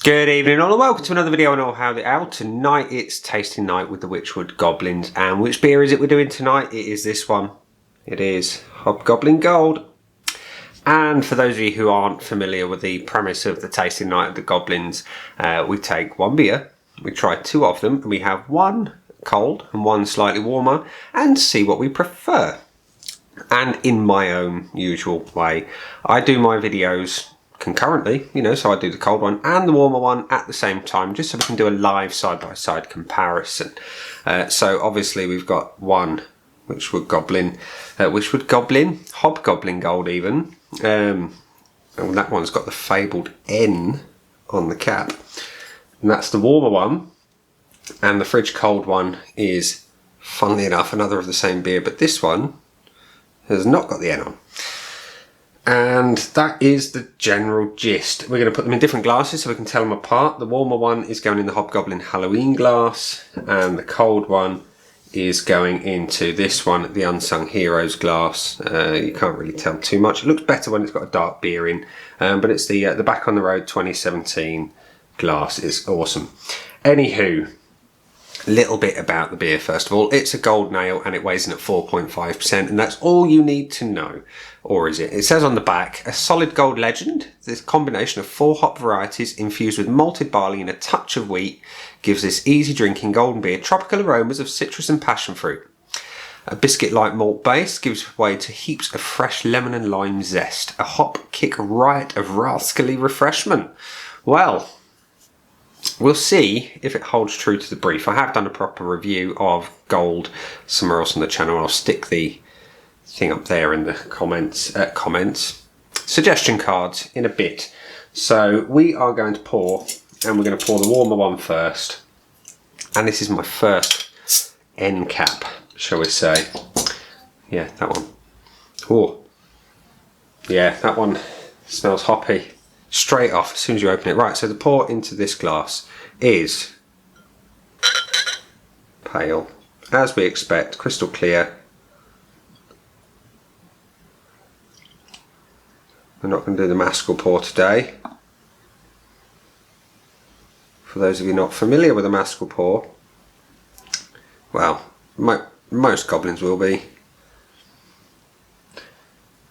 Good evening all and welcome to another video on All How the Ale. Tonight it's tasting night with the Wychwood Goblins, and which beer is it we're doing tonight? It is this one. It is Hobgoblin Gold. And for those of you who aren't familiar with the premise of the tasting night of the Goblins, we take one beer, we try two of them, and we have one cold and one slightly warmer and see what we prefer. And in my own usual way, I do my videos concurrently, so I do the cold one and the warmer one at the same time, just so we can do a live side-by-side comparison. So obviously we've got one Wychwood Goblin, Hobgoblin Gold even, and that one's got the fabled N on the cap, and that's the warmer one, and the fridge cold one is, funnily enough, another of the same beer, but this one has not got the N on. And that is the general gist. We're going to put them in different glasses so we can tell them apart. The warmer one is going in the Hobgoblin Halloween glass, and the cold one is going into this one, the Unsung Heroes glass. You can't really tell too much. It looks better when it's got a dark beer in, but it's the Back on the Road 2017 glass. It's awesome. Anywho, a little bit about the beer first of all. It's a golden ale and it weighs in at 4.5%, and that's all you need to know. Or is it? It says on the back, a solid gold legend. This combination of 4 hop varieties infused with malted barley and a touch of wheat gives this easy drinking golden beer tropical aromas of citrus and passion fruit. A biscuit-like malt base gives way to heaps of fresh lemon and lime zest. A hop kick riot of rascally refreshment. Well, we'll see if it holds true to the brief. I have done a proper review of Gold somewhere else on the channel. I'll stick the thing up there in the comments, suggestion cards in a bit. So we are going to pour, and we're going to pour the warmer one first. And this is my first end cap, shall we say. Yeah, that one. Oh, yeah, that one smells hoppy straight off as soon as you open it. Right, so the pour into this glass is pale, as we expect, crystal clear. We're not going to do the maskell pour today. For those of you not familiar with a maskell pour, well, most goblins will be.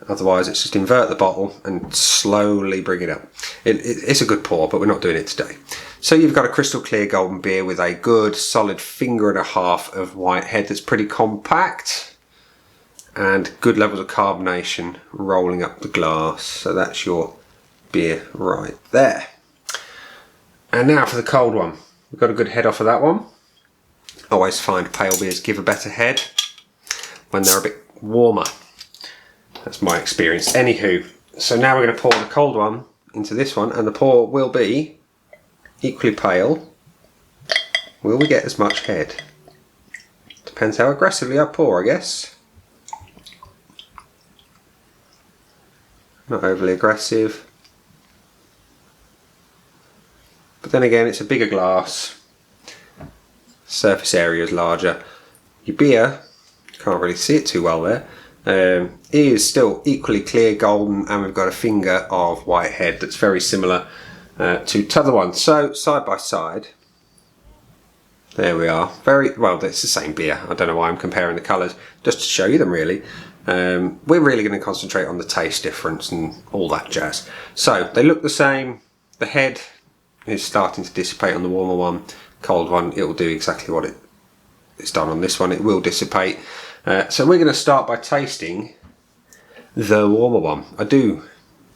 Otherwise it's just invert the bottle and slowly bring it up. It's a good pour, but we're not doing it today. So you've got a crystal clear golden beer with a good solid finger and a half of white head that's pretty compact, and good levels of carbonation rolling up the glass. So that's your beer right there. And now for the cold one. We've got a good head off of that one. Always find pale beers give a better head when they're a bit warmer. That's my experience. Anywho, so now we're going to pour the cold one into this one, and the pour will be equally pale. Will we get as much head? Depends how aggressively I pour, I guess. Not overly aggressive. But then again, it's a bigger glass. Surface area is larger. Your beer, can't really see it too well there, is still equally clear golden, and we've got a finger of white head that's very similar to t'other one. So side by side, there we are. Very well, it's the same beer. I don't know why I'm comparing the colours, just to show you them really. We're really going to concentrate on the taste difference and all that jazz. So they look the same. The head is starting to dissipate on the warmer one. Cold one, it will do exactly what it's done on this one. It will dissipate. So we're going to start by tasting the warmer one. I do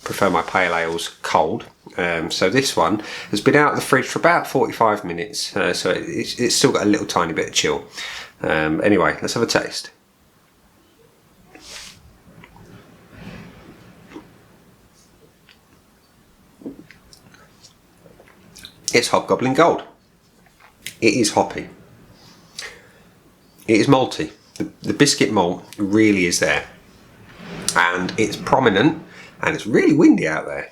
prefer my pale ales cold. So this one has been out of the fridge for about 45 minutes. So it's still got a little tiny bit of chill. Anyway, let's have a taste. It's Hobgoblin Gold. It is hoppy. It is malty. The biscuit malt really is there, and it's prominent, and it's really windy out there.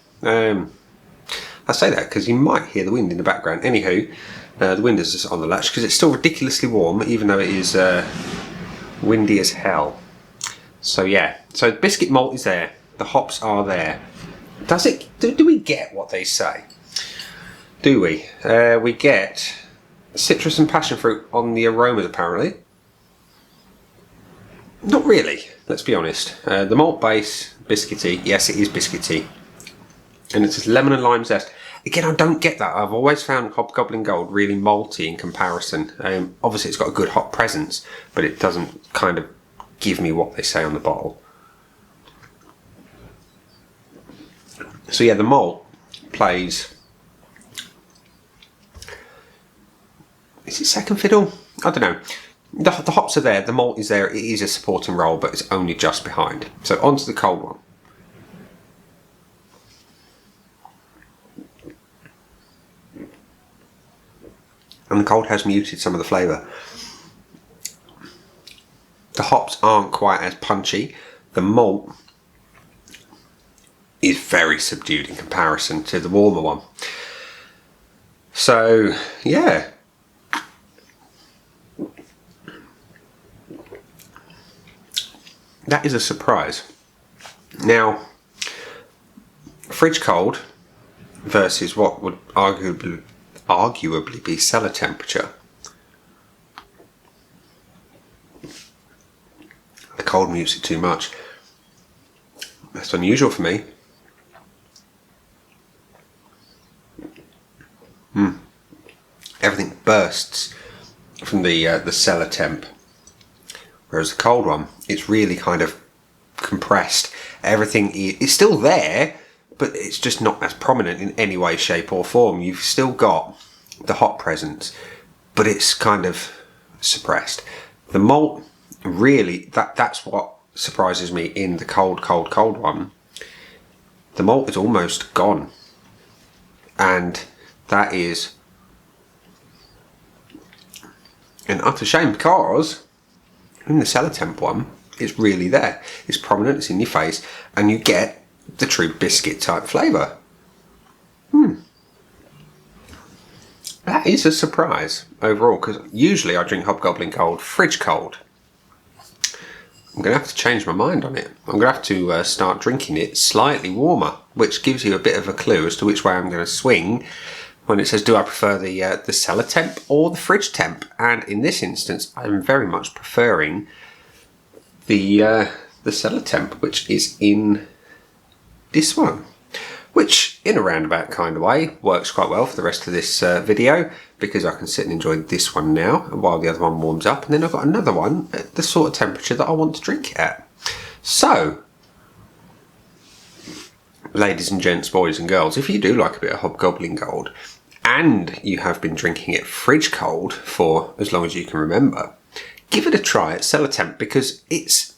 I say that because you might hear the wind in the background. Anywho, the wind is just on the latch because it's still ridiculously warm, even though it is windy as hell. So yeah, so biscuit malt is there. The hops are there. Does it? Do we get what they say? do we? We get citrus and passion fruit on the aromas, apparently. Not really, let's be honest. The malt base, biscuity, yes, it is biscuity. And it's just lemon and lime zest. Again, I don't get that. I've always found Hobgoblin Gold really malty in comparison. Obviously, it's got a good hop presence, but it doesn't kind of give me what they say on the bottle. So yeah, the malt plays... Is it second fiddle? I don't know. The hops are there, the malt is there, it is a supporting role, but it's only just behind. So onto the cold one. And the cold has muted some of the flavour. The hops aren't quite as punchy. The malt is very subdued in comparison to the warmer one. So, yeah. That is a surprise. Now, fridge cold versus what would arguably be cellar temperature. The cold mutes it too much. That's unusual for me. Everything bursts from the cellar temp, whereas the cold one, it's really kind of compressed. Everything is still there, but it's just not as prominent in any way, shape or form. You've still got the hop presence, but it's kind of suppressed. The malt, really, that's what surprises me in the cold one. The malt is almost gone. And that is an utter shame, because in the cellar temp one, it's really there. It's prominent, it's in your face, and you get the true biscuit type flavour. That is a surprise overall, because usually I drink Hobgoblin Cold fridge cold. I'm going to have to change my mind on it. I'm going to have to start drinking it slightly warmer, which gives you a bit of a clue as to which way I'm going to swing when it says, do I prefer the cellar temp or the fridge temp? And in this instance, I'm very much preferring the cellar temp, which is in this one, which in a roundabout kind of way works quite well for the rest of this video, because I can sit and enjoy this one now while the other one warms up, and then I've got another one at the sort of temperature that I want to drink it at. So, ladies and gents, boys and girls, if you do like a bit of Hobgoblin Gold and you have been drinking it fridge cold for as long as you can remember, give it a try at cellar temp, because it's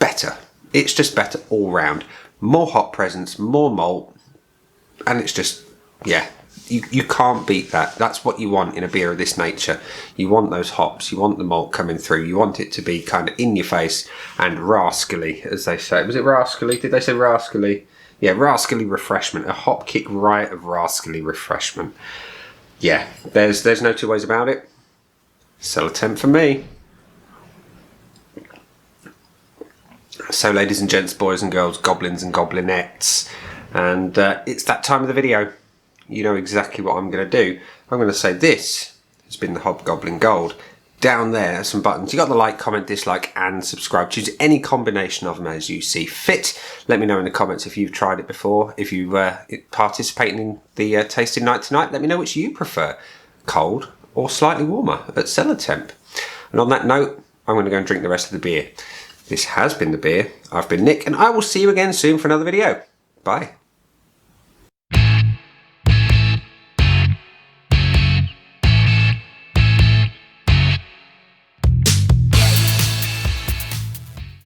better. It's just better all round. More hop presence, more malt, and it's just, yeah, you can't beat that. That's what you want in a beer of this nature. You want those hops, you want the malt coming through, you want it to be kind of in your face and rascally, as they say. Was it rascally? Did they say rascally? Yeah, rascally refreshment. A hop kick right of rascally refreshment. Yeah, there's no two ways about it. Cellar temp for me. So, ladies and gents, boys and girls, goblins and goblinettes, and it's that time of the video. You know exactly what I'm going to do. I'm going to say this has been the Hobgoblin Gold. Down there are some buttons. You got the like, comment, dislike, and subscribe. Choose any combination of them as you see fit. Let me know in the comments if you've tried it before. If you participating in the tasting night tonight, let me know which you prefer, cold or slightly warmer at cellar temp. And on that note, I'm going to go and drink the rest of the beer. This has been The Beer. I've been Nick, and I will see you again soon for another video. Bye.